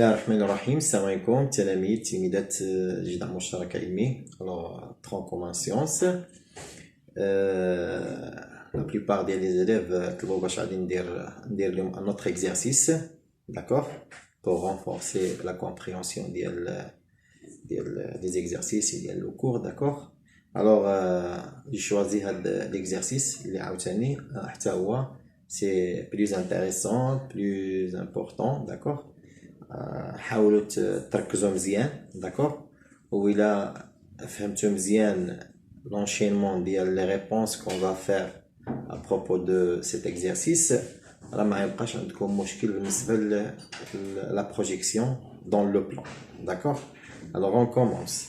الله الرحمن الرحيم. السلام عليكم تلاميذ تلميذات جدع مشترك علمي. Alors, tronc en sciences. La plupart des élèves طلبوا باش غادي ندير لهم un autre exercice, d'accord, pour renforcer la compréhension des exercices et le cours, d'accord. Alors, j'ai choisi l'exercice اللي عاوتاني حتى هو c'est plus intéressant, plus important, d'accord. حاولوا تركزوا مزيان، d'accord. وإلا فهمتوا مزيان l'enchaînement ديال les réponses qu'on va faire à propos de cet exercice، راه ما يبقاش عندكم مشكل بالنسبة la projection dans le plan، d'accord. Alors on commence.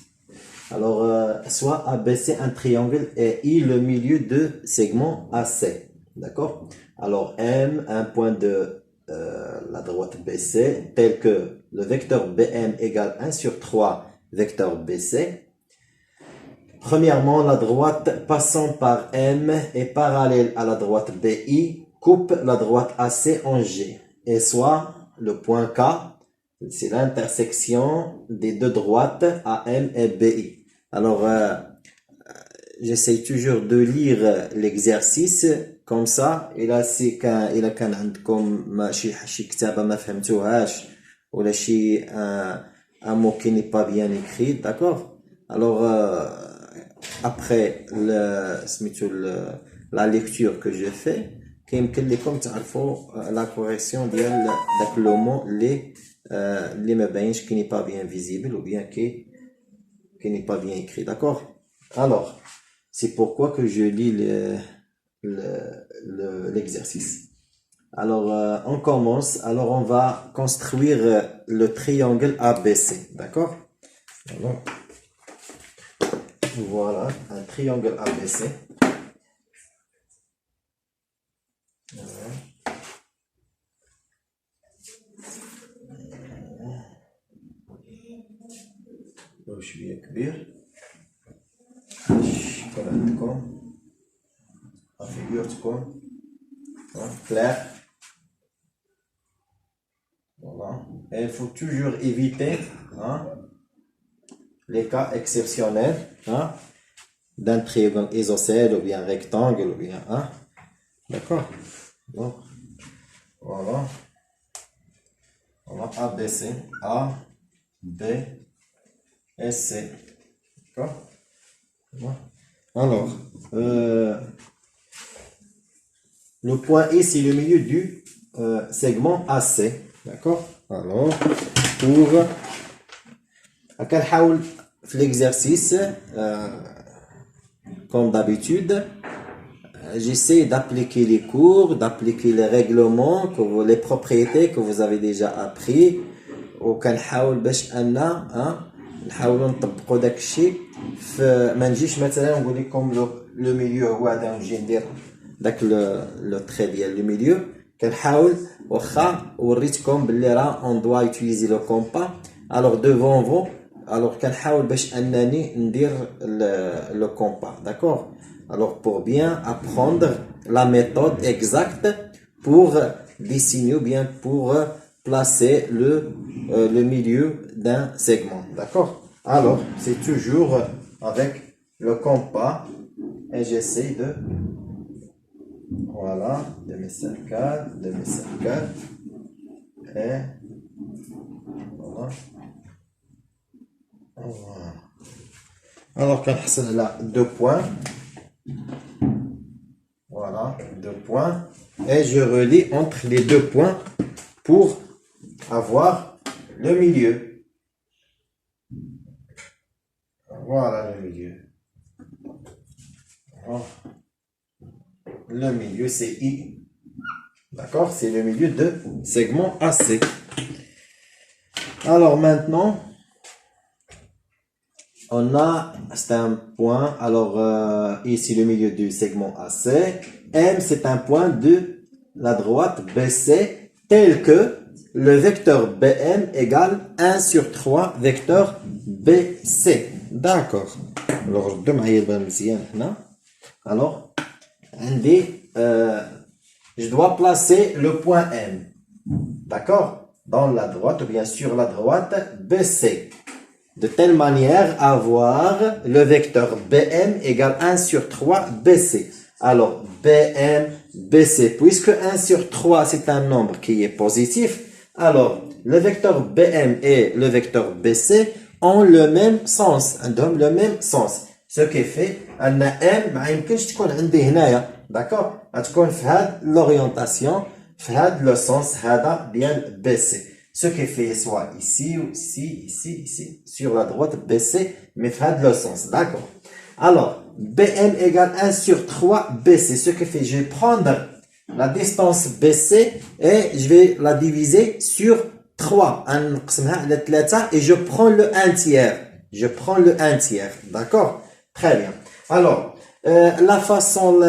Alors soit ABC un triangle et I le milieu de segment AC, d'accord. Alors M un point de la droite BC tel que le vecteur BM égale 1 sur 3 vecteur BC. Premièrement, la droite passant par M et parallèle à la droite BI coupe la droite AC en G. Et soit le point K, c'est l'intersection des deux droites AM et BI. Alors, j'essaie toujours de lire l'exercice comme ça. إلا سي كان إلا كان عندكم شي كتابة ما فهمتوهاش ولا شي un mot qui n'est pas bien écrit, d'accord. Alors après la lecture que je fais, كيمكن لكم تعرفوا la correction ديال داك لو مو اللي ما باينش qui n'est pas bien visible ou bien qui n'est pas bien écrit, d'accord. Alors c'est pourquoi que je lis l'exercice. Alors on commence. Alors on va construire le triangle ABC, d'accord. Alors, voilà un triangle ABC. شوية كبير شكون عندكم figure تكون clair. Voilà. Et il faut toujours éviter les cas exceptionnels d'un triangle isocèle ou bien rectangle ou bien d'accord. Donc voilà, ABC, A, B et C, d'accord. Voilà. Alors le point I c'est le milieu du segment AC, d'accord. Alors pour كنحاول في l'exercice comme d'habitude j'essaie d'appliquer les cours, d'appliquer les règlements, les propriétés que vous avez déjà appris وكنحاول باش نحاولوا نطبقوا داك الشيء. ما نجيش مثلا نقول لكم لو ميليو هو هذا ونجي ندير داك لو تري ديال لو ميليو. كنحاول واخا وريتكم باللي راه اون دوا يوتيليزي لو كومبا alors devant vous. alors كنحاول باش انني ندير le compas, d'accord. alors pour bien apprendre la méthode exacte pour dessiner ou bien pour placer le milieu d'un segment, d'accord. alors c'est toujours avec le compas et j'essaie de voilà de mes cercles et voilà. Voilà. Alors كنحصل على 2 points, voilà 2 points et je relie entre les 2 points pour avoir le milieu. Voilà le milieu. Voilà. Le milieu c'est I, d'accord, c'est le milieu de segment AC. alors maintenant on a, c'est un point, alors ici le milieu du segment AC. M c'est un point de la droite BC tel que le vecteur BM égale 1 sur 3 vecteur BC, d'accord. alors ردوا معايا البال مزيان هنا. alors je dois placer le point M, d'accord. dans la droite ou bien sur la droite BC. De telle manière à avoir le vecteur BM égale 1 sur 3 BC. Alors, BM, BC, puisque 1 sur 3 c'est un nombre qui est positif, alors le vecteur BM et le vecteur BC ont le même sens, عندهم le même sens. Ce qui fait أن M ما يمكنش تكون عندي هنايا، d'accord؟ غتكون في هاد l'orientation، في هاد le sens هذا ديال BC. Ce qui fait soit ici ou ici, ici, ici, sur la droite BC, mais في هاد le sens, d'accord? Alors, BM égale 1 sur 3 BC. Ce qui fait, je vais prendre la distance BC et je vais la diviser sur 3. Et je prends le 1 tiers. Je prends le 1 tiers. D'accord? Très bien. Alors, la façon,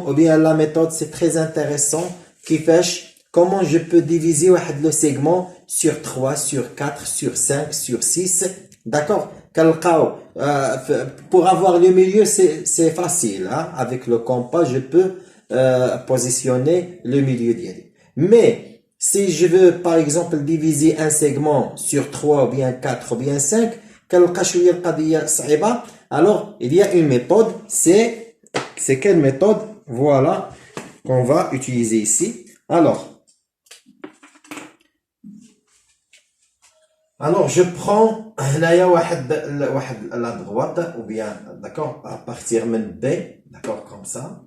ou bien la méthode, c'est très intéressant. Qui fait comment je peux diviser le segment sur 3, sur 4, sur 5, sur 6. D'accord? Pour avoir le milieu, c'est facile. Hein? Avec le compas, je peux positionner le milieu d'y. Mais si je veux, par exemple, diviser un segment sur 3 ou bien 4 ou bien 5, alors il y a une méthode. C'est quelle méthode? Voilà, qu'on va utiliser ici. Alors, je prends la droite, ou bien, d'accord, à partir de B, d'accord, comme ça.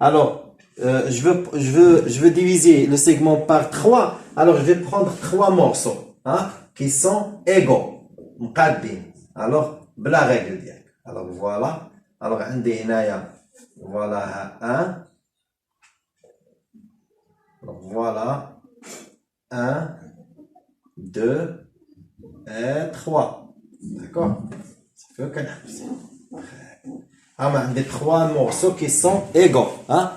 Alors, je veux diviser le segment par 3. Alors, je vais prendre 3 morceaux, hein, qui sont égaux. Alors, la règle. Alors, voilà. Alors, voilà 1. Voilà, 1, 2 et 3. D'accord? Ça fait aucun des 3 morceaux qui sont égaux. Hein?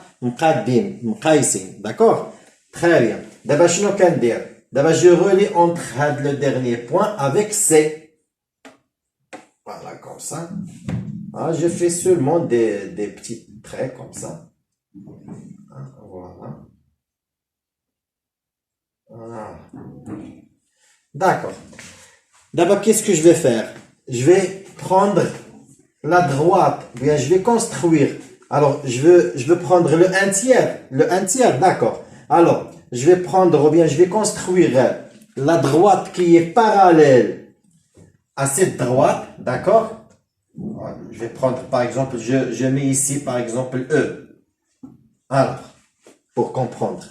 D'accord? Très bien. D'abord, je relie entre le dernier point avec C. Voilà, comme ça. Ah, je fais seulement des petits traits comme ça. Voilà. D'accord. D'abord, qu'est-ce que je vais faire? Je vais prendre la droite, bien, je vais construire. Alors, je veux prendre le 1 tiers. Le 1 tiers, d'accord. Alors, je vais prendre, ou bien, je vais construire la droite qui est parallèle à cette droite, d'accord? Je vais prendre, par exemple, je mets ici, par exemple, E. Alors, pour comprendre.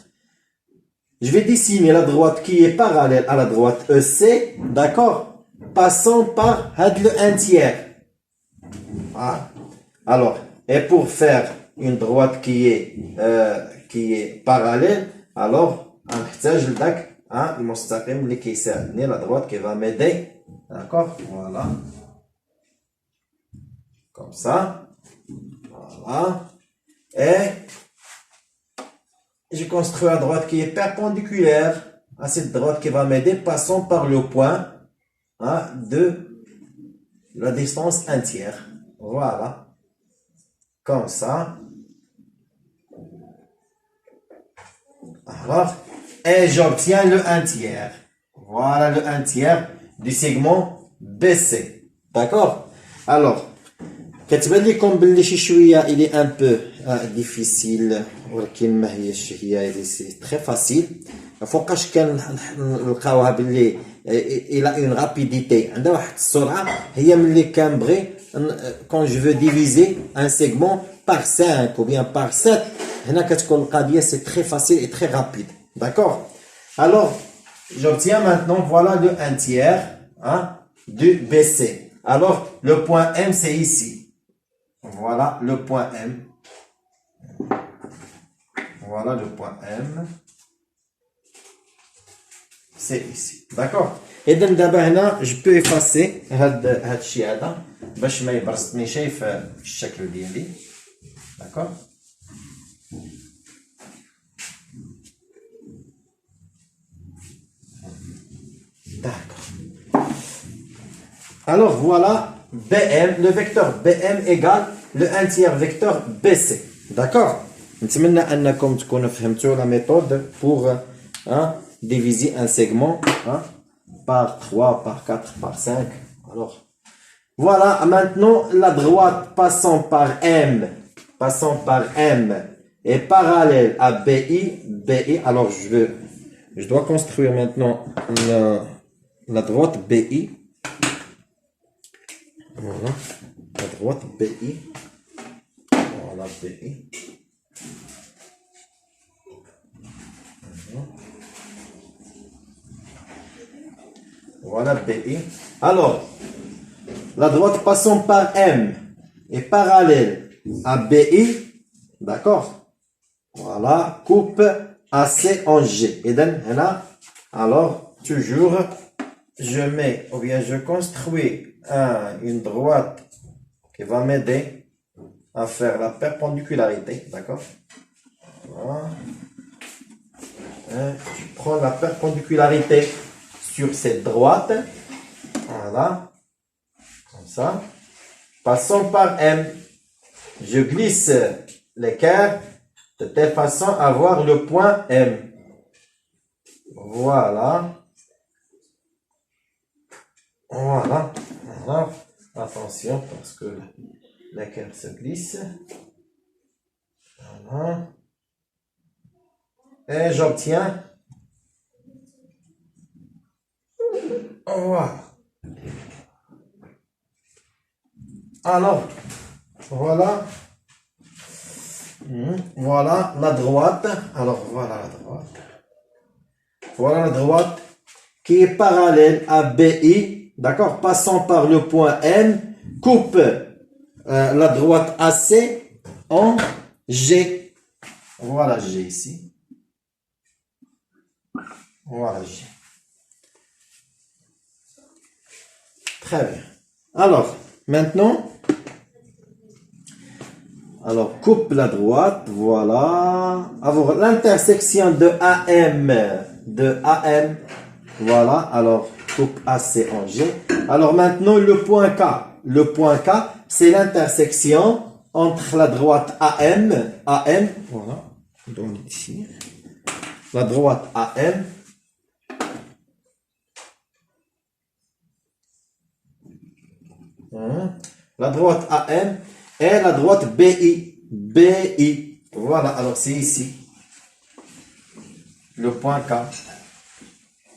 Je vais dessiner la droite qui est parallèle à la droite EC, d'accord? Passant par le 1 tiers. Voilà. Alors, et pour faire une droite qui est parallèle, alors, on a la droite qui va m'aider. D'accord? Voilà. Comme ça. Voilà. Et je construis la droite qui est perpendiculaire à cette droite qui va m'aider, passant par le point, hein, de la distance 1 tiers. Voilà. Comme ça. Alors, et j'obtiens le 1 tiers. Voilà le 1 tiers du segment BC. D'accord? Alors, كتبان لكم باللي شي شويه il est un peu difficile ولكن ما هيش هي سي très facile. فوقاش كنلقاوها باللي il a une rapidité, عندها واحد السرعه هي ملي كنبغي quand je veux diviser un segment par 5 ou bien par 7 هنا كتكون القضيه c'est très facile et très rapide. D'accord? Alors, j'obtiens maintenant voilà le 1 tiers, hein, du BC. Alors, le point M c'est ici. Voilà le point M. Voilà le point M. C'est ici. D'accord? Et donc d'abord je peux effacer هاد الشيء هذا باش ما يبرزطنيش في الشكل ديالي. D'accord? D'accord. Alors voilà BM, le vecteur BM égale le 1 tiers vecteur BC. D'accord? نتمنى انكم تكونوا فهمتوا la méthode pour diviser un segment par 3, par 4, par 5. Alors voilà, maintenant la droite passant par M est parallèle à BI. Alors je dois construire maintenant la droite BI. Voilà, la droite BI. Voilà, BI. Voilà BI. Alors, la droite passant par M est parallèle à BI. D'accord? Voilà, coupe AC en G. Et là, alors, toujours, je mets, ou bien je construis une droite qui va m'aider à faire la perpendicularité. D'accord? Voilà. Je prends la perpendicularité sur cette droite. Voilà. Comme ça. Passons par M. Je glisse l'équerre de telle façon à avoir le point M. Voilà. Voilà. Voilà. Attention parce que l'équerre se glisse. Voilà. Et j'obtiens. Voilà. Alors, voilà. Voilà la droite. Alors, voilà la droite. Voilà la droite qui est parallèle à BI. D'accord? Passant par le point M. Coupe la droite AC en G. Voilà G ici. Voilà G. Très bien. Alors, maintenant, coupe la droite, voilà. Avoir l'intersection de AM, voilà. Alors, coupe AC en G. Alors, maintenant, le point K. Le point K, c'est l'intersection entre la droite AM, voilà. Donc, ici. La droite AM. La droite AM et la droite BI. Voilà, alors c'est ici. Le point K.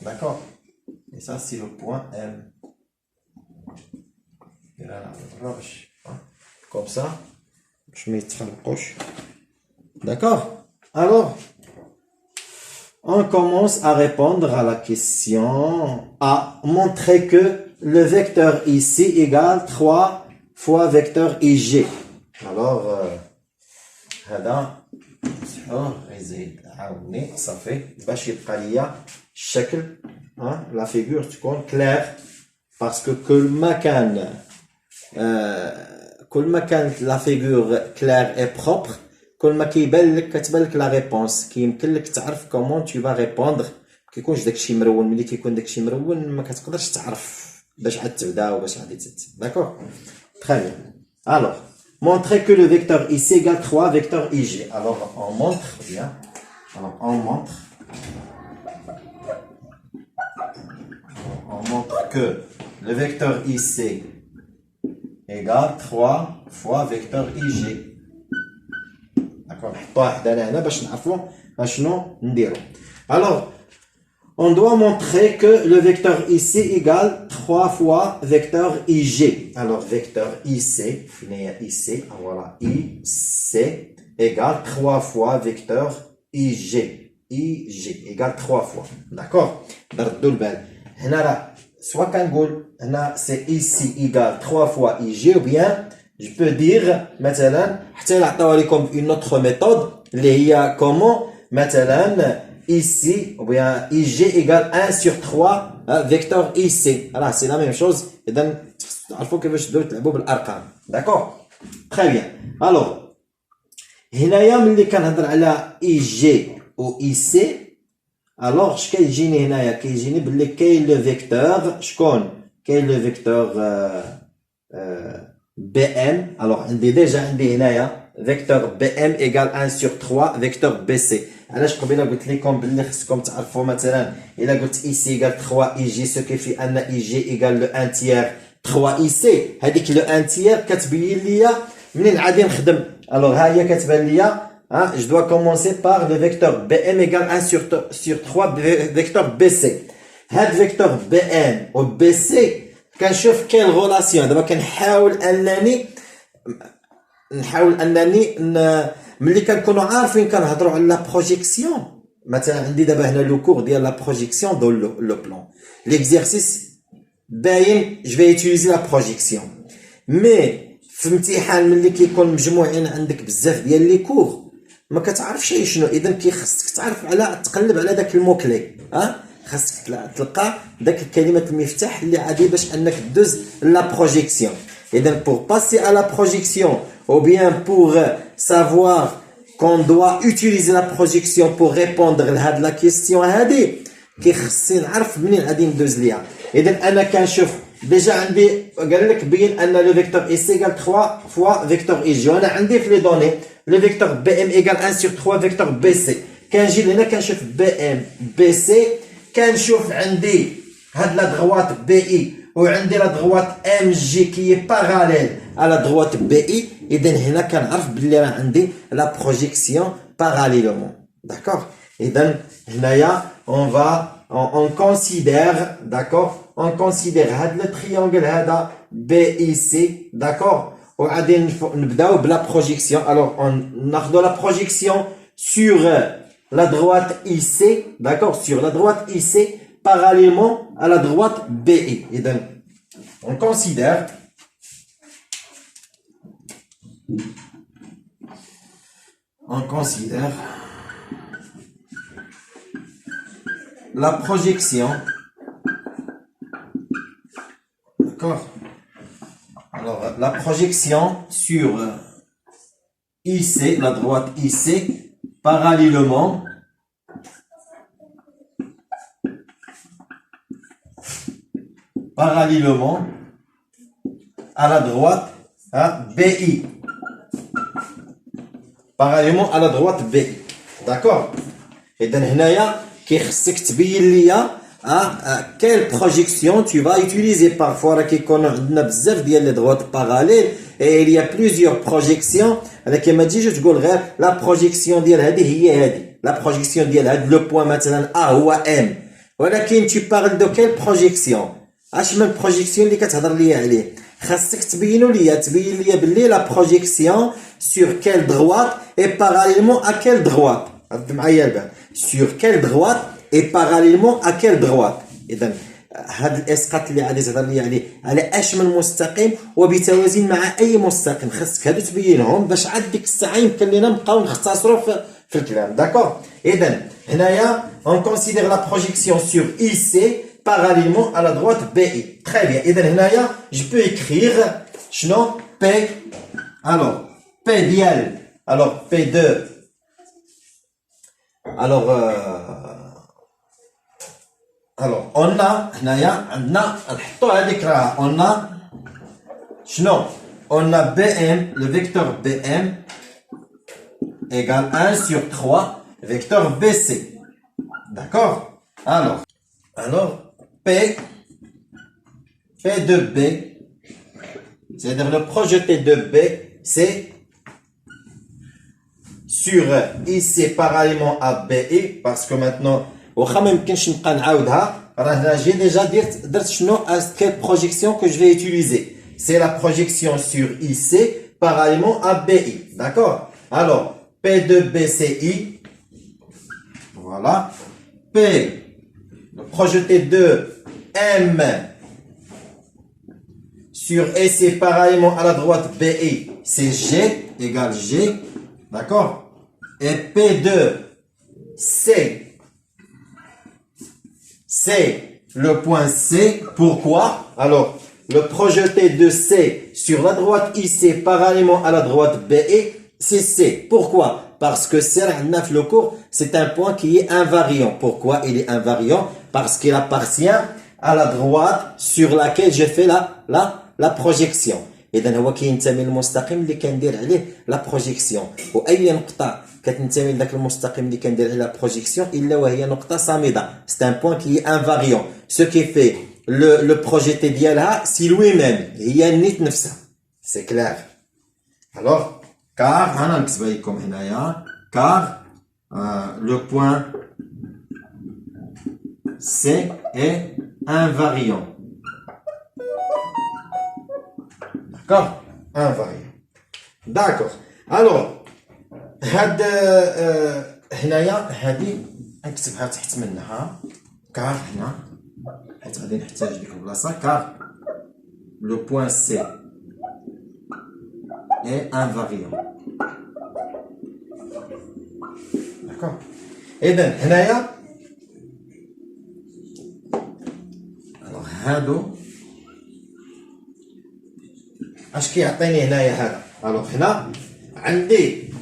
D'accord? Et ça, c'est le point M. Et là, comme ça. Je mets ça en poche. D'accord? Alors, on commence à répondre à la question A. Montrer que le vecteur ici égale 3 fois vecteur IG. Alors, ça fait la figure تكون claire parce que كل ما كانت la figure claire et propre كل ما كتبان لك la réponse كيمكن لك تعرف comment tu vas répondre كيكونش داكشي مرون ملي كيكون داكشي مرون ما كتقدرش تعرف باش عاد تبدا وباش غادي d'accord très bien alors montrer que le vecteur ici égale 3 vecteur IG alors on montre bien on montre que le vecteur ici égale 3 fois vecteur IG d'accord نحطوها حدانا هنا باش نعرفوا اشنو نديرو alors on doit montrer que le vecteur IC égale 3 fois vecteur IG. Alors, vecteur IC, voilà, IC égale 3 fois vecteur IG. IG égale 3 fois. D'accord? Soit c'est ici égale 3 fois IG, ou bien je peux dire, مثلا, une autre méthode, comment, مثلا, ici, ou bien IG égale 1 sur 3 vecteur IC. Voilà, c'est la même chose. Et donc, il faut que je dois تلعبوا بالارقام. D'accord? Très bien. Alors, هنايا ملي كنهضر على IG و IC, alors اش كيجيني هنايا كيجيني باللي كاين لو فيكتور شكون كاين لو فيكتور BM. alors عندي هنايا vecteur BM égale 1 sur 3 vecteur BC. علاش قبيله قلت لكم باللي خصكم تعرفوا مثلا الا قلت IC égale 3 IG ce qui fait ان IG égale le 1 tiers 3 IC هذيك le 1 tiers كتبين ليا منين غادي نخدم. alors ها هي كتبان ليا je dois commencer par le vecteur BM égale 1 sur 3 vecteur BC. هاد vecteur BM و BC كنشوف كاين غولاسيون. دابا كنحاول انني ملي كنكونوا عارفين كنهضروا على لا بروجيكسيون. مثلا عندي دابا هنا لو كور ديال لا بروجيكسيون دو لو بلان ليكزيرسيس باين جو في utiliser لا بروجيكسيون. مي في امتحان ملي كيكون مجموعين عندك بزاف ديال لي كور ما كتعرفش شنو. اذا خصك تعرف على تقلب على داك الموكلي. خاصك تلقى داك الكلمه المفتاح اللي عادي باش انك دوز لا بروجيكسيون. اذا pour passer à la projection ou bien pour savoir qu'on doit utiliser la projection pour répondre لهاد لا كيستيون هادي كيخصني نعرف منين غادي ندوز ليها. اذا انا كنشوف ديجا عندي قال لك بين ان لو فيكتور اي سي ايغال 3 فوا فيكتور اي جي. وانا عندي في لي دوني لو فيكتور بي ام ايغال 1 sur 3 فيكتور بي سي. كنجي لهنا كنشوف بي ام بي سي كنشوف عندي هاد لا دغوات بي اي وعندي لا دغوات ام جي كي باراليل على دغوات بي اي. اذا هنا كنعرف بلي راه عندي لا بروجيكسيون باراليلومون. داكور. اذا هنايا on considère d'accord on considère هاد لو تريونغل هذا بي اي سي. داكور. وغادي نبداو بلا بروجيكسيون. alors ناخذوا لا بروجيكسيون sur la droite IC, d'accord, sur la droite IC, parallèlement à la droite BI. Et donc, on considère la projection, d'accord. Alors, la projection sur IC, la droite IC, parallèlement à la droite BI. Parallèlement à la droite BI. D'accord. Et donc هنايا كيخصك تبين ليا quelle projection tu vas utiliser. parfois راه كيكونوا عندنا بزاف ديال لي دغوات باراليل et il y a plusieurs projections. هذاك ما تجيش تقول غير لا بروجيكسيون ديال هذه هي هذه لا بروجيكسيون ديال هذا لو بوين مثلا هو ام. ولكن tu parles de quelle projection. اش من بروجيكسيون اللي كتهضر ليا عليه. خاصك تبين ليا باللي لا بروجيكسيون sur quelle droite et parallèlement à quelle droite. عرفت معايا البال. sur quelle droite et parallèlement à quelle droite. اذا هاد الاسقاط اللي غادي تهضر لي عليه على اش من مستقيم وبتوازين مع اي مستقيم خاصك هادو تبينهم باش عاد ديك الساعه يمكن لينا نبقاو نختصروا في الكلام. داكور. اذا هنايا on considère la projection sur IC parallèlement à la droite BI. très bien. اذا هنايا je peux écrire شنو P. alors P ديال alors P2 alors on a هنايا عندنا نحطوا هذيك راه on a شنو on a BM le vecteur BM égale 1 sur 3 vecteur BC. d'accord. alors P de B c'est-à-dire le projeté de B c'est sur IC parallèlement à BI parce que maintenant واخا ما يمكنش نبقى نعاودها راه جي ديجا درت شنو quelle projection que je vais utiliser. c'est la projection sur IC parallèlement à BI. d'accord. alors P de BCI voilà P le projeté de M sur EC parallèlement à la droite BI c'est G égale G. d'accord. et P de C c'est le point C. pourquoi. alors le projeté de C sur la droite IC parallèlement à la droite BE c'est C. pourquoi. parce que c'est un point qui est invariant. pourquoi il est invariant. parce qu'il appartient à la droite sur laquelle je fais la projection. اذا هو كينتمي للمستقيم اللي كندير عليه لا بروجيكسيون. واي نقطه كتنتمي لذاك المستقيم اللي كندير عليه لا بروجيكسيون الا وهي نقطه صامده. سي ان بوين كي انفاريون سو كي في لو بروجيتي ديالها سي لوي ميم هي النيت نفسها. سي كلير. الوغ كار انا نكتبها لكم هنايا كار لو بوين سي اي انفاريون. D'accord, invariant. D'accord. Alors, هاد هنايا هادي نكتبها تحت منها كار هنا حيت غادي نحتاج ديك البلاصه كار لو بوين سي اي انفاريون. داكور. اذا هنايا الوغ هادو اش كيعطيني هنايا هذا. الوغ هنا عندي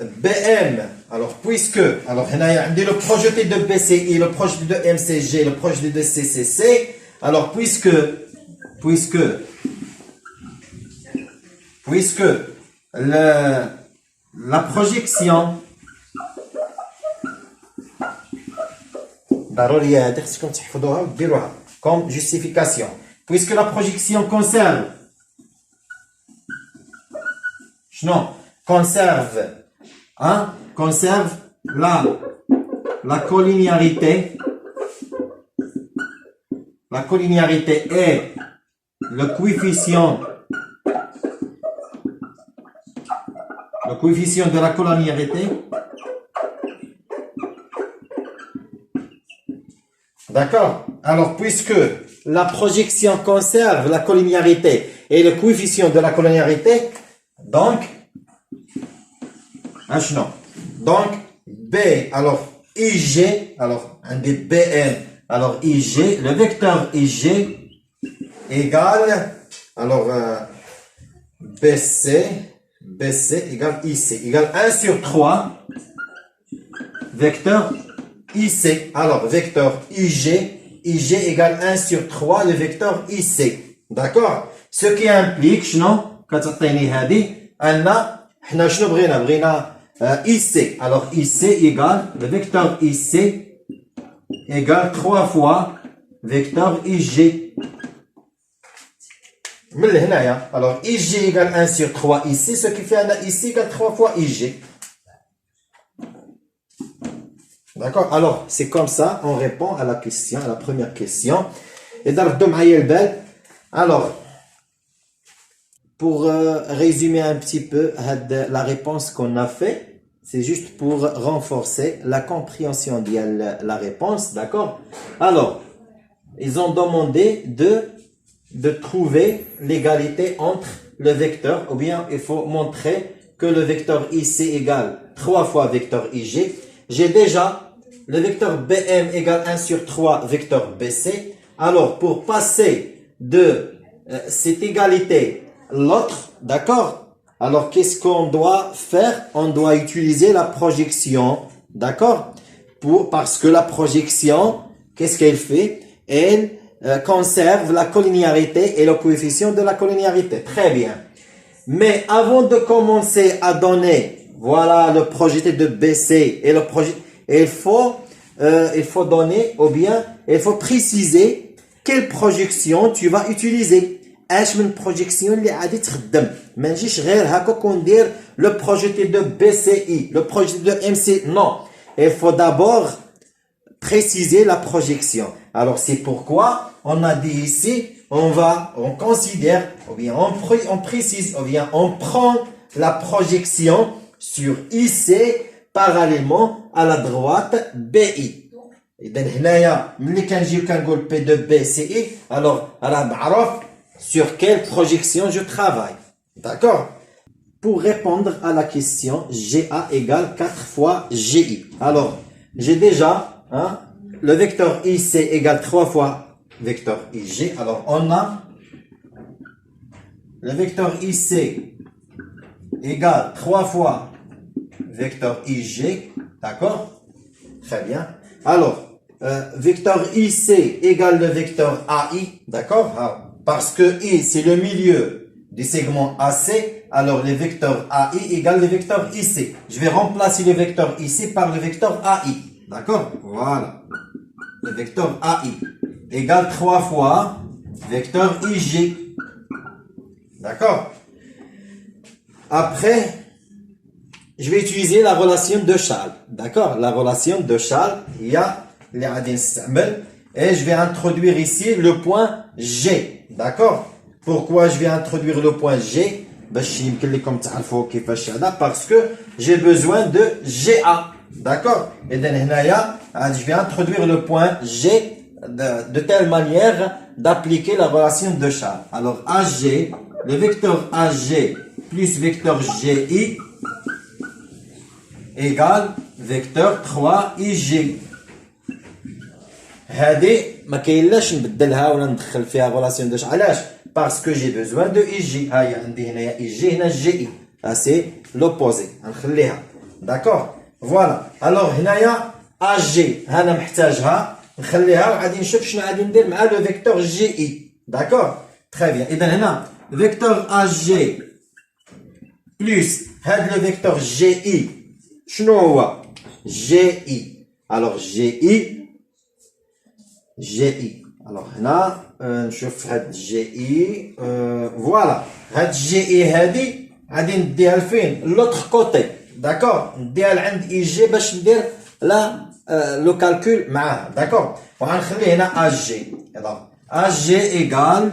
بي ام. الوغ بويسكو الوغ هنايا عندي لو بروجيتي دو بي سي اي لو بروجيتي دو ام سي جي لو بروجيتي دو سي سي سي. الوغ بويسكو la projection ضرورية هادي خصكم تحفظوها وديروها comme justification. Puisque la projection conserve non, conserve la collinéarité. La collinéarité est le coefficient de la collinéarité. D'accord. Alors, puisque la projection conserve la collinéarité et le coefficient de la collinéarité, donc, donc B, alors IG, alors un des BM, alors IG, le vecteur IG égale, alors BC égale IC, égale 1 sur 3, vecteur IC. Alors, vecteur IG égale 1 sur 3, le vecteur IC. D'accord? Ce qui implique, كتعطيني هذه أن حنا شنو بغينا IC. Alors IC égale le vecteur IC égale 3 fois vecteur IG. من هنايا alors IG égale 1 sur 3 ici, ce qui fait أن IC égale 3 fois IG. D'accord? Alors c'est comme ça on répond à la question, à la première question. Et ضربتو معايا البال. Alors pour résumer un petit peu la réponse qu'on a fait, c'est juste pour renforcer la compréhension de la réponse, d'accord? Alors, ils ont demandé de trouver l'égalité entre le vecteur, ou bien il faut montrer que le vecteur IC égale 3 fois vecteur IG. J'ai déjà le vecteur BM égale 1 sur 3 vecteur BC. Alors, pour passer de cette égalité l'autre, d'accord? Alors, qu'est-ce qu'on doit faire? On doit utiliser la projection, d'accord? Parce que la projection, qu'est-ce qu'elle fait? Elle conserve la collinéarité et le coefficient de la collinéarité. Très bien. Mais avant de commencer à donner, voilà, le projeté de BC et le projet, il faut donner, ou bien, il faut préciser quelle projection tu vas utiliser. اش من بروجيكسيون اللي غادي تخدم ما نجيش غير هكا وندير لو بروجيتي دو بي سي اي لو بروجيتي دو ام سي نو il faut d'abord préciser la projection. Alors c'est pourquoi on a dit ici on considère ou bien on précise ou bien on prend la projection sur IC parallèlement à la droite BI. اذا هنايا ملي كنجيو كنقول بي دو بي سي اي alors راه معروف sur quelle projection je travaille. D'accord? Pour répondre à la question, GA égale 4 fois GI. Alors, j'ai déjà le vecteur IC égale 3 fois vecteur IG. Alors, on a le vecteur IC égale 3 fois vecteur IG. D'accord? Très bien. Alors, vecteur IC égale le vecteur AI. D'accord? Parce que I, c'est le milieu du segment AC, alors le vecteur AI égale le vecteur IC. Je vais remplacer le vecteur IC par le vecteur AI. D'accord? Voilà. Le vecteur AI égale 3 fois vecteur IG. D'accord? Après, je vais utiliser la relation de Charles. D'accord? La relation de Charles, il y a les adins et je vais introduire ici le point G. D'accord? Pourquoi je vais introduire le point G? Parce que j'ai besoin de GA. D'accord? Et donc, je vais introduire le point G de telle manière d'appliquer la relation de Charles. Alors, AG, le vecteur AG plus vecteur GI égale vecteur 3IG. هذه ما كاينلاش نبدلها ولا ندخل فيها relation de Charles. علاش؟ parce que j'ai besoin de IG. ها هي عندي هنايا IG هنا GI. c'est l'opposé. نخليها. d'accord? voilà. alors هنايا AG انا محتاجها نخليها وغادي نشوف شنو غادي ندير مع لو فيكتور GI. d'accord? très bien. اذا هنا vecteur AG plus هذا le vecteur GI شنو هو؟ GI. alors GI. alors هنا نشوف هاد GI فوالا هاد GI هادي غادي نديها لفين؟ لوطخ كوتي. داكور؟ نديها لعند IG باش ندير لا لو كالكول معاها. داكور؟ وغنخلي هنا AG. alors AG ايغال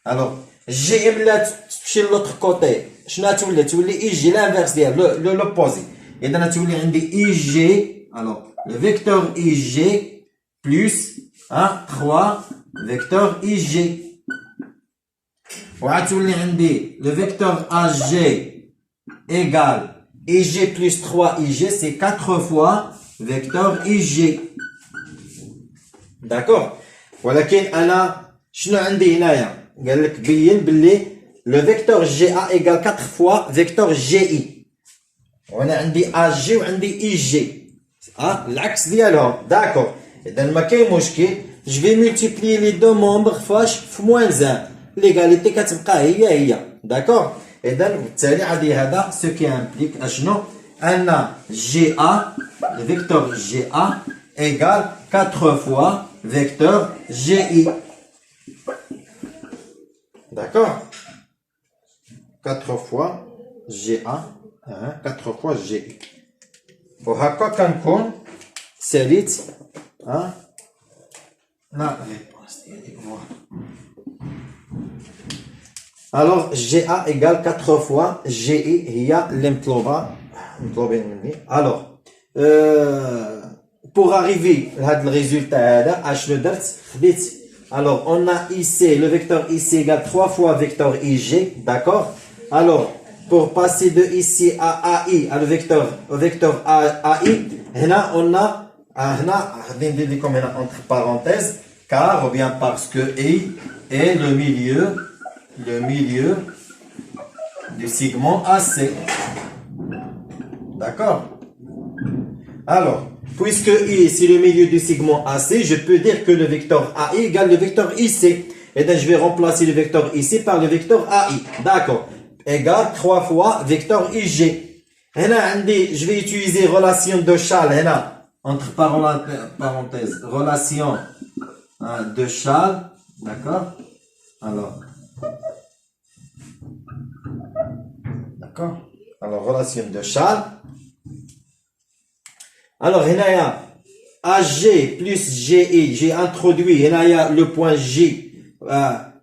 alors GI ملي تمشي لوطخ كوتي شنو غتولي؟ تولي IG لانفيرس ديال لوبوزي. اذا تولي عندي IG alors le vecteur IG plus 3 vecteur IG. وغتولي عندي le vecteur AG égale IG plus 3 IG, c'est 4 fois vecteur IG. d'accord? ولكن انا شنو عندي هنايا؟ قال لك بين باللي le vecteur GA égale 4 fois vecteur GI. وانا عندي AG وعندي IG. العكس ديالهم. d'accord? اذا ما كاين مشكل. je vais multiplier les deux membres فاش في moins 1. l'égalité كتبقى هي. d'accord? اذا بالتالي غادي هذا ce qui implique اشنو؟ ان GA le vecteur GA égale 4 fois vecteur GI. d'accord? 4 fois GA 4 fois GI. وهكا كنكون ساليت لا réponse ديالي. alors GA égale 4 fois GI هي اللي مطلوبين مني. alors pour arriver à ce résultat هذا اشنو درت؟ خديت alors on a ici le vecteur IC égale 3 fois vecteur IG. d'accord? alors pour passer de ici à AI à le vecteur AI هنا on a هنا غادي ندير لكم هنا entre parenthèses car ou bien parce que I est le milieu du segment AC. d'accord? alors puisque I c'est le milieu du segment AC, je peux dire que le vecteur AI égale le vecteur IC. et donc je vais remplacer le vecteur IC par le vecteur AI. d'accord? égale 3 fois vecteur IG. هنا عندي je vais utiliser relation de Charles هنا entre parenthèses relation de Charles. d'accord? alors relation de Charles. alors هنايا AG plus GI j'ai introduit هنايا le point J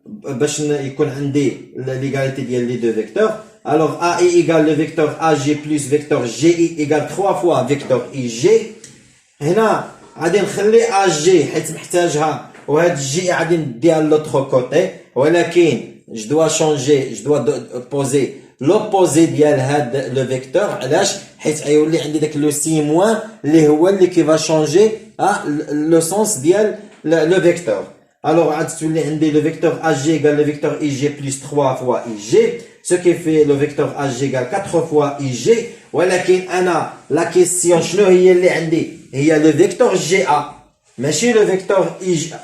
باش يكون عندي l'égalité ديال les deux vecteurs. alors AI égale le vecteur AG plus vecteur GI égale 3 fois vecteur IG. هنا غادي نخلي AG حيت محتاجها وهاد الجي غادي نديها لوطخ كوتي. ولكن je dois poser l'opposé ديال هاد لو فيكتور. علاش؟ حيت غيولي عندي داك لو سي موان اللي هو اللي كي فا شونجي لو سونس ديال لو فيكتور. alors غادي تولي عندي le vecteur AG égale le vecteur IG plus 3 fois IG, ce qui fait le vecteur AG égale 4 fois IG. ولكن انا la question شنو هي اللي عندي؟ هي le vecteur GA ماشي le vecteur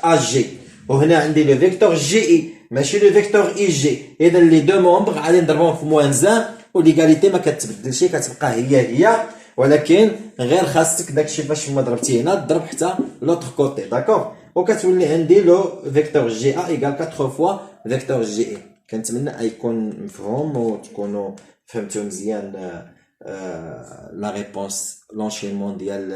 AG. وهنا عندي le vecteur GI. ماشي le vecteur IG. إذا les deux membres غادي نضربهم في moins 1 والإيكاليتي ما كتبدلش كتبقى هي ولكن غير خاصك داكشي فاش ما ضربتي هنا تضرب حتى l'autre côté. داكور وكتولي عندي لو فيكتور جي ا ايكال 4 فوا فيكتور جي اي. كنتمنى يكون مفهوم وتكونوا فهمتوا مزيان لا ريبونس لونشينمون ديال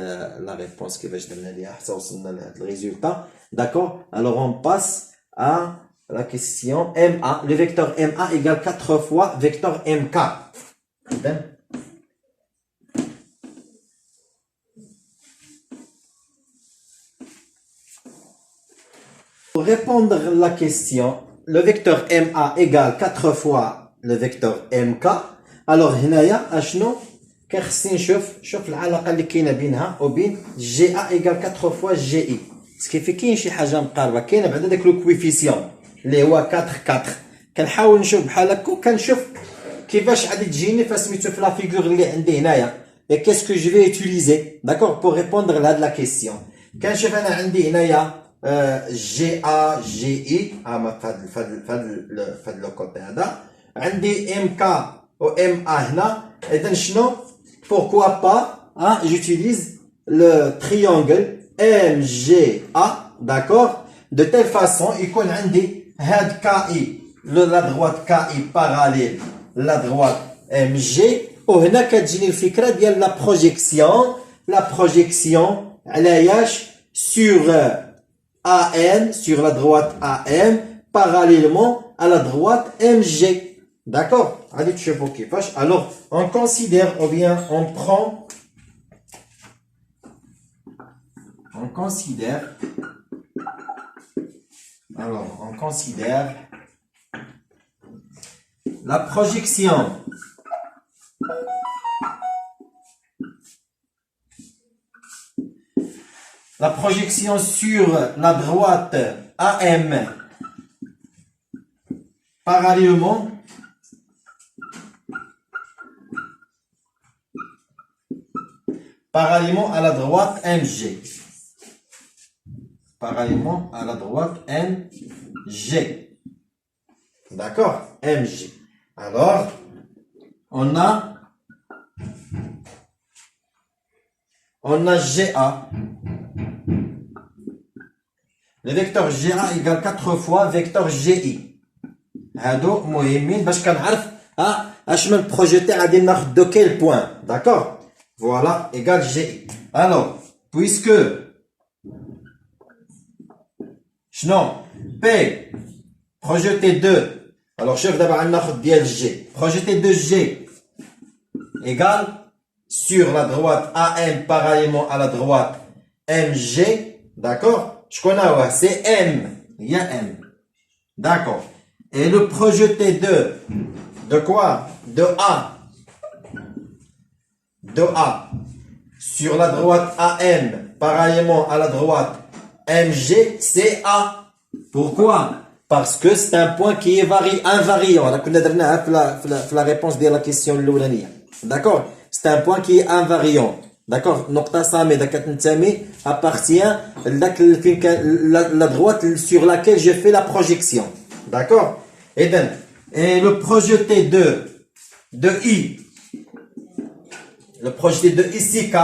لا ريبونس كيفاش درنا ليها حتى وصلنا لهاد الريزولتا. داكور الوغ اون باس ا لا كيسيون ام ا. لو فيكتور ام ا ايكال 4 فوا فيكتور ام كا. Pour répondre à la question, le vecteur MA égale 4 fois le vecteur MK. Alors هنايا اشنو كنخصني شوف العلاقه اللي كاينه بينها وبين جي ا ايكال 4 فوا جي اي. سكيفي كاين شي حاجه مقاربه كاينه بعدا داك لو كويفيسيون اللي هو 4 كنحاول نشوف بحال هكا وكنشوف كيفاش غادي تجيني فسميتو في لا فيغور اللي عندي هنايا. et qu'est-ce que je vais utiliser d'accord pour répondre à la question. كنشوف انا عندي هنايا جي ا جي اي فهاد لو كوتي هذا عندي ام كا و ام ا هنا. اذا شنو pourquoi pas j'utilise le triangle ام جي ا d'accord de telle façon يكون عندي هاد كا اي لا droite كا اي parallèle la droite ام جي. وهنا كتجيني الفكره ديال لا بروجيكسيون على ياش sur AM sur la droite AM parallèlement à la droite MG. D'accord? Allez, tu sais pour qui fâche. Alors, on considère ou bien on prend. On considère. Alors, on considère la projection. La projection sur la droite AM parallèlement à la droite MG. Parallèlement à la droite MG. D'accord? MG. Alors, on a GA. Le vecteur GA égale 4 fois vecteur GI. هادو مهمين باش كنعرف اش من بروجيتي غادي ناخذ دو كيل بوين. داكور فوالا ايكال جي. الوغ بويسكو شنو بي بروجيتي 2. الوغ شوف دابا غناخذ ديال جي بروجيتي 2 جي ايكال sur la droite AM parallèlement à la droite MG. D'accord? شكون هو سي M. Il y a M. D'accord. Et le projeté de quoi? De A. De A. Sur la droite AM, parallèlement à la droite MG, c'est A. Pourquoi? Parce que c'est un point qui est invariant. On la réponse de la question de l'Oulania. D'accord? C'est un point qui est invariant. D'accord? نقطة صامدة كتنتمي appartient la droite sur laquelle je fais la projection. D'accord? Et le projeté de I. Le projeté de ici K.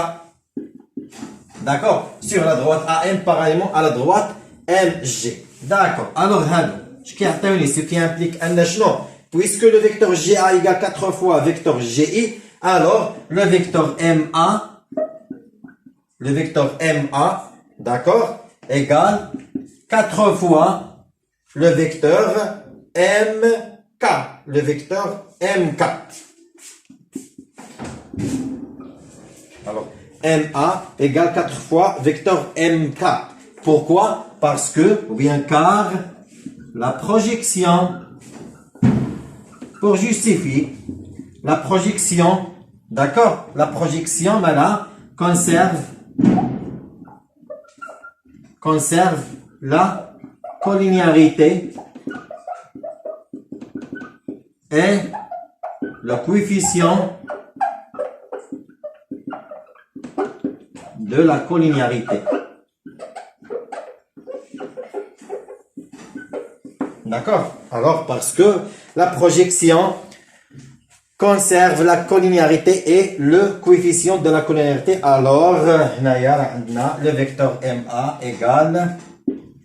D'accord? Sur la droite AM parallèlement à la droite MG. D'accord. Alors, ce qui implique un échelon. Puisque le vecteur GA égale 4 fois vecteur GI, alors le vecteur MA, d'accord, égale 4 fois le vecteur MK. Le vecteur MK. Alors, MA égale 4 fois vecteur MK. Pourquoi? Parce que, ou bien car, la projection, pour justifier, la projection, d'accord, la projection, voilà, conserve la collinéarité et le coefficient de la collinéarité. D'accord? Alors, parce que la projection conserve la collinéarité et le coefficient de la collinéarité. Alors, le vecteur MA égale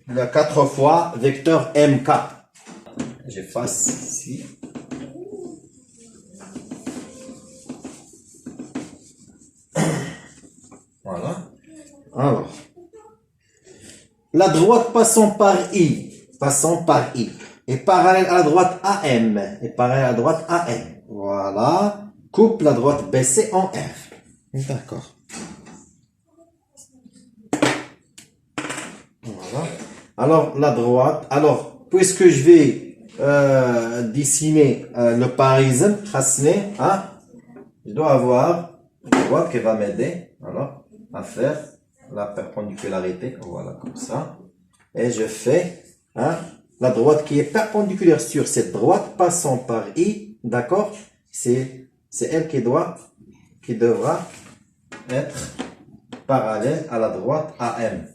le 4 fois vecteur MK. J'efface ici. Voilà. Alors, la droite passant par I, est parallèle à la droite AM, Voilà. Coupe la droite BC en R. D'accord. Voilà. Alors, la droite. Alors, puisque je vais dessiner le parallélisme, hein, je dois avoir une droite qui va m'aider à faire la perpendicularité. Voilà, comme ça. Et je fais la droite qui est perpendiculaire sur cette droite passant par I. D'accord? C'est elle qui devra être parallèle à la droite AM.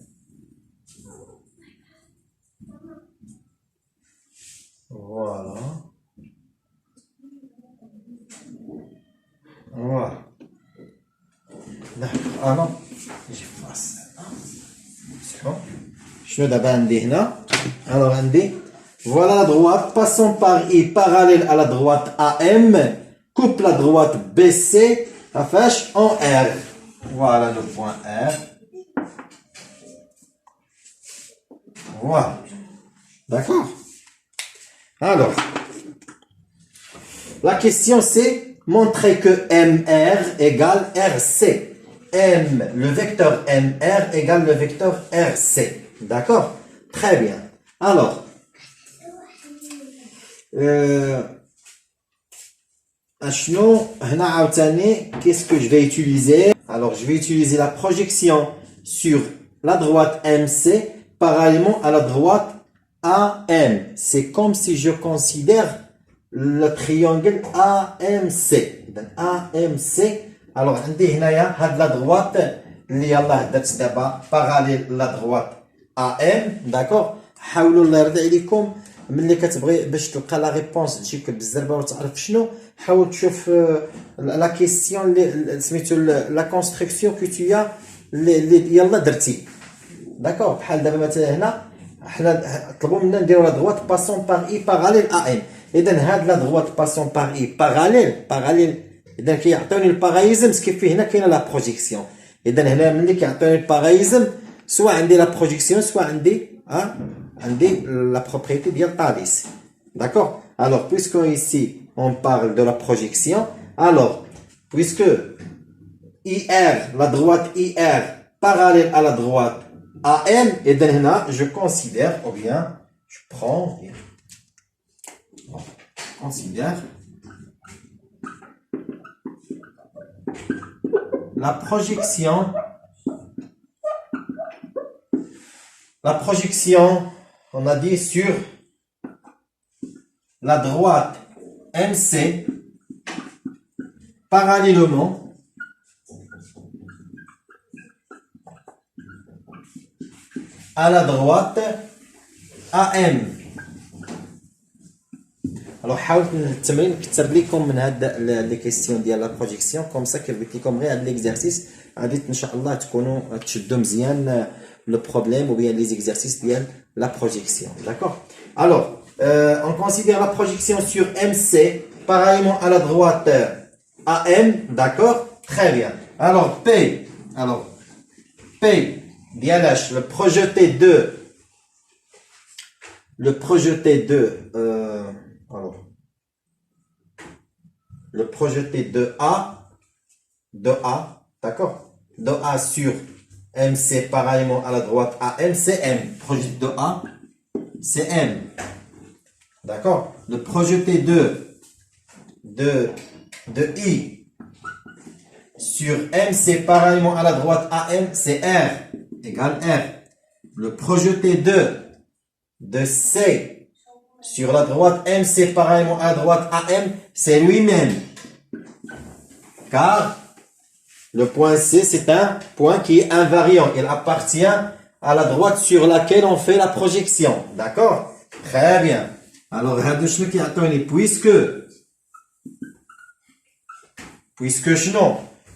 Voilà. Voilà. D'accord. Ah non, j'efface. C'est bon. Je vais d'abord هنا. Alors, voilà la droite passant par I parallèle à la droite AM. Coupe la droite BC en R. Voilà le point R. Voilà. D'accord? Alors, la question c'est montrer que MR égale RC. Le vecteur MR égale le vecteur RC. D'accord? Très bien. Alors, qu'est-ce que je vais utiliser? Alors, je vais utiliser la projection sur la droite MC parallèlement à la droite AM. C'est comme si je considère le triangle AMC. AMC. Alors, la droite, parallèle à la droite AM. D'accord? حاولوا الله يرضي عليكم ملي كتبغي باش تلقى لا ريبونس تجيك بالزربه وتعرف شنو حاول تشوف لا كيسيون سميتو لا كونستركسيون كو تيا اللي يلا درتي داكور بحال دابا مثلا هنا حنا طلبوا منا نديرو لا دروات باسون باغ اي باراليل ا ام اذا هاد لا دروات باسون باغ اي باراليل اذا كيعطيوني الباراليزم كيف فيه هنا كاينه لا بروجيكسيون اذا هنا ملي كيعطيوني الباراليزم سواء عندي لا بروجيكسيون سواء عندي la propriété de Thalès. D'accord? Alors, puisque ici, on parle de la projection, alors, puisque IR, la droite IR, parallèle à la droite AM, et là, je considère, ou bien, je prends, je considère la projection, on a dit sur la droite MC parallèlement à la droite AM. Alors حاولت التمرين كتب لكم من هاد لي كيسيون ديال لا بروجيكسيون كوم سا كيربيت لكم غير هاد ليكزارسيس غادي ان شاء الله تكونوا تشدوا مزيان le problème ou bien les exercices de la projection. D'accord? Alors, on considère la projection sur MC parallèlement à la droite AM. D'accord? Très bien. Alors, P, DLH, le projeté de A, d'accord? De A sur MC parallèlement à la droite AM, c'est M. Projeté de A, c'est M. D'accord? Le projeté de I sur MC parallèlement à la droite AM, c'est R égale R. Le projeté de C sur la droite MC parallèlement à la droite AM, c'est lui-même. Car le point C, c'est un point qui est invariant. Il appartient à la droite sur laquelle on fait la projection. D'accord? Très bien. Alors,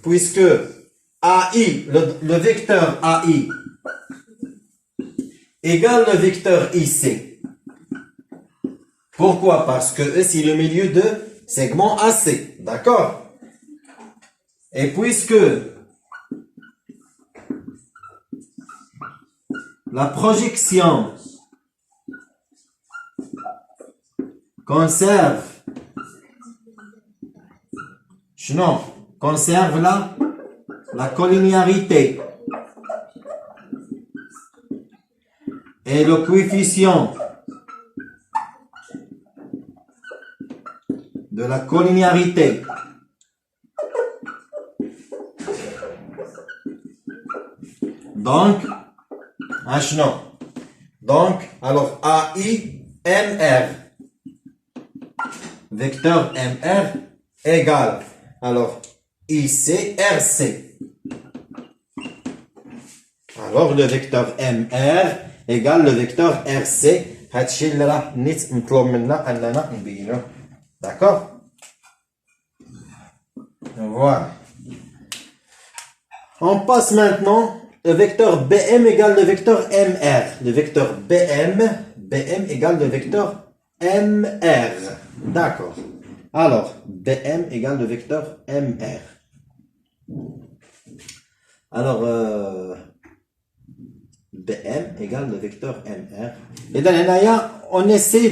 puisque AI, le vecteur AI égale le vecteur IC. Pourquoi? Parce que E, c'est le milieu de segment AC. D'accord? Et puisque la projection conserve la collinéarité et le coefficient de la collinéarité donc alors AI MR vecteur MR égale alors IC RC. Alors le vecteur MR égale le vecteur RC. هادشي اللي راه نيت مطلوب منا اننا نبينوه. D'accord? Voilà. On passe maintenant le vecteur BM égale le vecteur MR. Le vecteur BM égale le vecteur MR. D'accord. Alors, BM égale le vecteur MR. Alors, BM égale le vecteur MR. Et dans l'anaïa, on essaie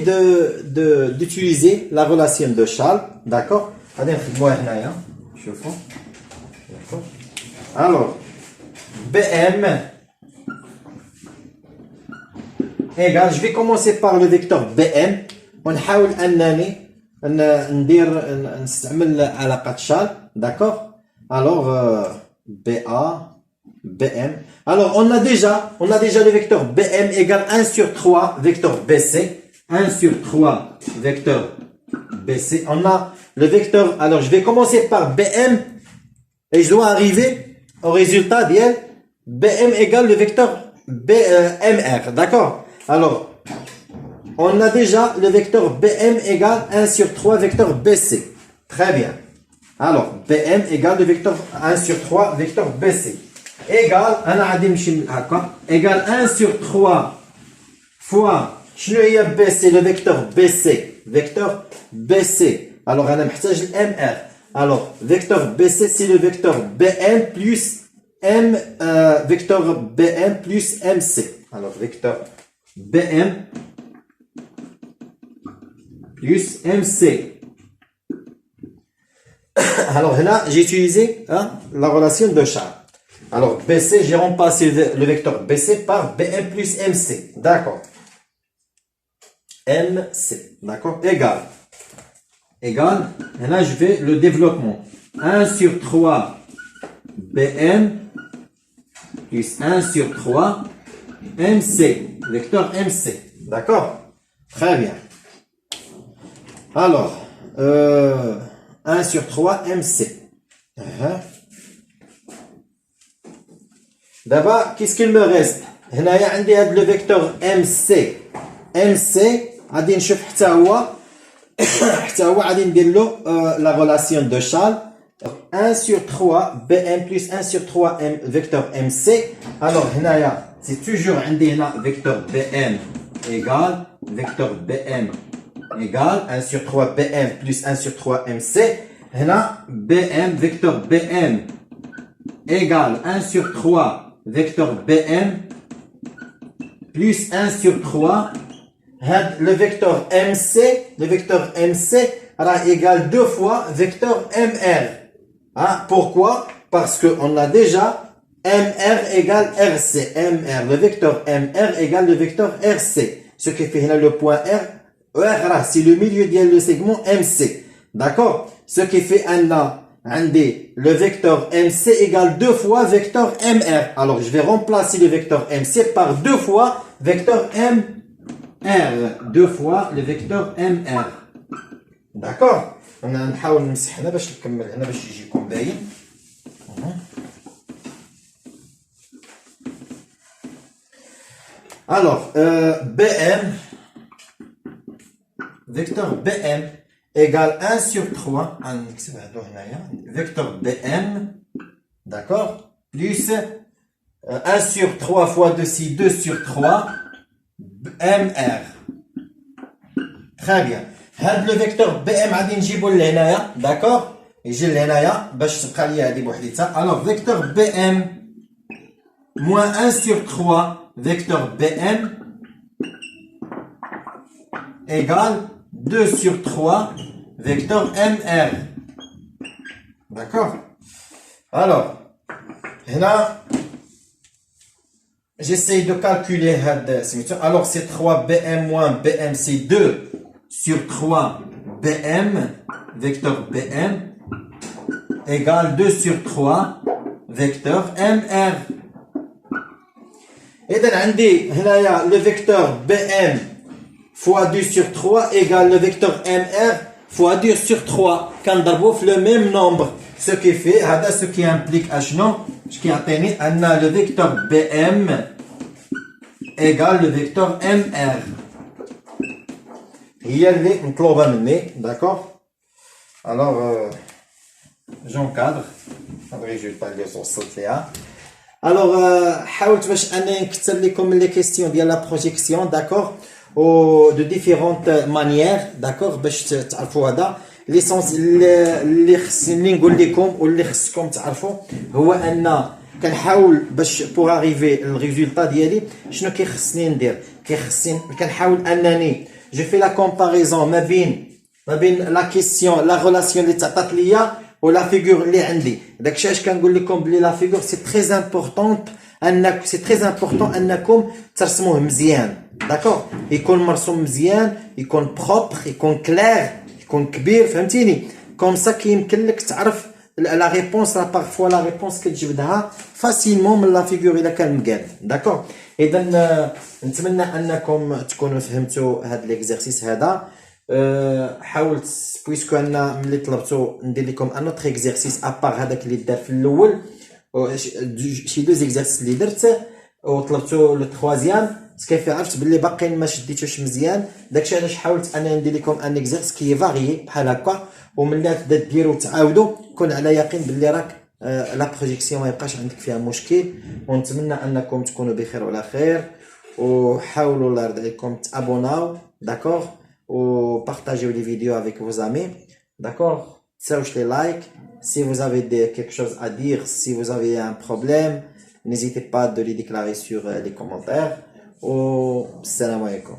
d'utiliser la relation de Charles. D'accord? Alors, BM égale, je vais commencer par le vecteur BM. ونحاول أنني نستعمل علاقة شال. D'accord? Alors, BM. Alors, on a déjà le vecteur BM égale 1 sur 3 vecteur BC. 1 sur 3 vecteur BC. On a le vecteur, alors je vais commencer par BM et je dois arriver au résultat d'IL. BM égale le vecteur MR. D'accord? Alors, on a déjà le vecteur BM égale 1 sur 3 vecteur BC. Très bien. Alors, BM égale le vecteur 1 sur 3 vecteur BC. Égale, égale 1 sur 3 fois, BC, le vecteur BC. Vecteur BC. Alors, on a MR. Alors, vecteur BC, c'est le vecteur BM plus vecteur BM plus MC. Alors, vecteur BM plus MC. Alors là, j'ai utilisé la relation de Charles. Alors BC, j'ai remplacé le vecteur BC par BM plus MC. D'accord. MC. D'accord. Égal. Et là, je fais le développement. 1 sur 3 BM plus 1 sur 3 MC. Vecteur MC. D'accord. Très bien. Alors, 1 sur 3 MC. D'abord, qu'est-ce qu'il me reste? هنايا عندي هذا le vecteur MC. MC غادي نشوف حتى هو غادي ندير له la relation de Charles. 1 sur 3 BM plus 1 sur 3 vecteur MC. Alors هنايا c'est toujours عندي هنا vecteur BM égale vecteur BM égale 1 sur 3 BM plus 1 sur 3 MC. هنا BM vecteur BM égale 1 sur 3 vecteur BM plus 1 sur 3. Le vecteur MC égale 2 fois vecteur MR. Pourquoi? Parce qu'on a déjà MR égale RC. Le vecteur MR égale le vecteur RC. Ce qui fait là le point R. C'est le milieu du segment MC. D'accord? Ce qui fait le vecteur MC égale 2 fois vecteur MR. Alors, je vais remplacer le vecteur MC par 2 fois vecteur MR. 2 fois le vecteur MR. D'accord? On a نحاول نمسح هنا باش نكمل هنا باش يجيكم باين. Alors, BM vecteur BM égale 1 sur 3, vecteur BM, d'accord, plus 1 sur 3 fois 2, c'est 2 sur 3, MR. Très bien. هذا le vecteur BM غادي نجيبو لهنايا, d'accord, يجي لهنايا باش تبقى لي هذه بوحديتها. Alors vecteur BM moins 1 sur 3 vecteur BM égale 2 sur 3 vecteur MR. D'accord? Alors, là, j'essaie de calculer. Alors, c'est 3 BM moins BM, c'est 2 sur 3 BM, vecteur BM, égale 2 sur 3 vecteur MR. Et donc, le vecteur BM fois 2 sur 3 égale le vecteur MR fois 2 sur 3. Quand on le même nombre, ce qui fait, ce qui implique ce qui a le vecteur BM égale le vecteur MR. Il y a les d'accord? Alors, j'encadre. Après, je vais pas aller sur ce là. Alors, حاولت باش انا نكتب لكم les questions ديال la projection, d'accord, de différentes manières, d'accord, باش تعرفوا هذا ليسونس اللي خصني نقول لكم واللي خصكم تعرفوا هو ان كنحاول باش بور اريفي الريزولطا ديالي شنو كيخصني ندير. كنحاول انني جو في لا كومباريزون ما بين لا كيسيون لا ريلاسيون اللي تعطات ليا ولا فيغور اللي عندي. داكشي علاش كنقول لكم بلي لا فيغور سي تري امبورطون انكم ترسموه مزيان, داكور, يكون مرسوم مزيان, يكون بروبر, يكون كلير, يكون كبير, فهمتيني, كوم سا كيمكن لك تعرف لا ريبونس. لا بارفوا لا ريبونس كتجبدها فاسيلمون من لا فيغور الا كان مقاد, داكور. اذا نتمنى انكم تكونوا فهمتوا هذا ليكزارسيس هذا. حاولت بويسكو انا ملي طلبتو ندير لكم ان اوتر اكزارسيس ابار هذاك اللي دار في الاول, شي دو زيكزارسيس اللي درت وطلبتو لو تروازيام كيف عرفت باللي باقيين ما شديتوش مزيان. داكشي علاش حاولت انا ندير لكم ان اكزارسيس كي فاريي بحال هكا, وملي تبدا ديرو تعاودوا كون على يقين باللي راك لا بروجيكسيون ما يبقاش عندك فيها مشكل. ونتمنى انكم تكونوا بخير وعلى خير, وحاولوا الله يرضي عليكم تابوناو, داكور, ou partagez les vidéos avec vos amis, d'accord. Sauf les likes. Si vous avez quelque chose à dire, si vous avez un problème, n'hésitez pas de les déclarer sur les commentaires. Salam alaikum.